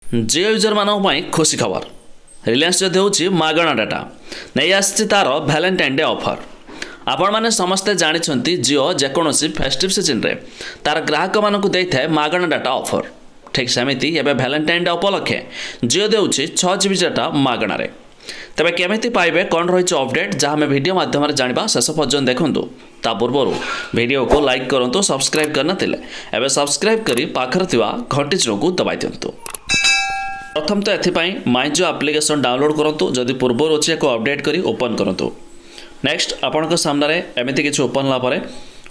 Jio user मानक खुशी खबर रिलायंस जो देउछि मागणा डाटा नहीं आछि तार भैलेंटाइन डे ऑफर। आपण माने समस्ते जानिछंती जिओ जेकोनोसी फेस्टिव सीजन रे तार ग्राहक मानकु देइथाय मागणा डाटा ऑफर। ठीक सेमिति एबे भैलेंटाइन डे उपलक्षे जिओ देउछि 6 जीबी डाटा मागणा रे। तबे केमिति पाइबे कोन रहिछ अपडेट जहाँ आम वीडियो माध्यम जानिबा शेष पर्यंत देखंतु। ता पूर्व वीडियो को लाइक करंतु, सब्सक्राइब करना थिले एबे सब्सक्राइब करी पाखर थिवा घंटी चिन्ह को दबाइ दियंतु। प्रथम तो एथिपाई माइजो एप्लिकेशन डाउनलोड करंतु, जदि पूर्व अछि एको अपडेट करी ओपन करंतु। नेक्स्ट आपनक सामने रे एमिति किछ ओपन ला परे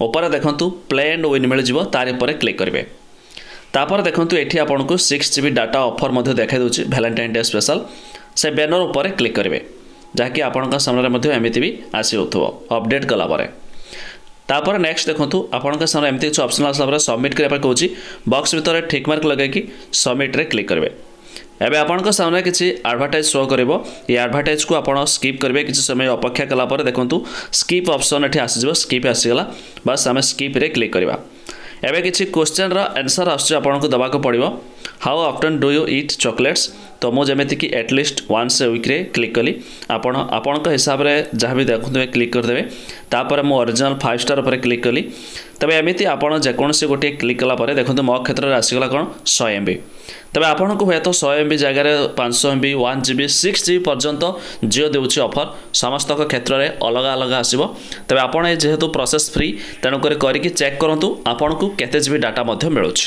ऊपर देखंतु प्ले एंड विन मिल जिवो, तारि परे क्लिक करिवे। तापर देखंतु एठी आपनको 6 जीबी डाटा ऑफर मध्ये देखा दोछि वैलेंटाइन डे स्पेशल। से बैनर ऊपर क्लिक करिवे जहाँकि आपनक सामने मध्ये एमिति भी आसी होथबो अपडेट कला परे। तापर नेक्स्ट देखंतु आपनक सामने एमिति किछ ऑप्शन आसला परे सबमिट करिया कहूछि बॉक्स भितर टिक मार्क लगाई कि सबमिट रे क्लिक करिवे। एबे आपनक सामने किछि एडवर्टाइज शो करिवो, ये एडवर्टाइज को आपण स्किप करिवे। किछि समय अपेक्षा कला परे देखंतु स्किप ऑप्शन एठी आसी जिवो, स्किप आसी गला, बस हमें स्किप रे क्लिक करिवा। एबे किछि क्वेश्चन रा आंसर आछे आपनको दबा को पड़िवो। How often do you eat chocolates, तो मो जेमेति कि एटलिस्ट वन्स ए वीक रे क्लिक कली। आपणक हिसाब रे जहाँ भी देखुवे क्लिक करदेवे। तापर मो ओरिजिनल 5 स्टार पर क्लिक कली। तबे एमिति आपण जेकोनसी गोटे क्लिक कला परे देखंतु मो क्षेत्र रे आसीगला कोन 100 MB। तबे आपनको हुए तो 100 MB जगह रे 500 MB 1 GB 6 GB पर्यंत जिओ देउछि ऑफर। समस्त क्षेत्र रे अलग अलग आसीबो। तबे आपण जेहेतु प्रोसेस फ्री तेणु करी चेक करंतु आपनको केते जीबी डाटा मध्ये मिलुछि।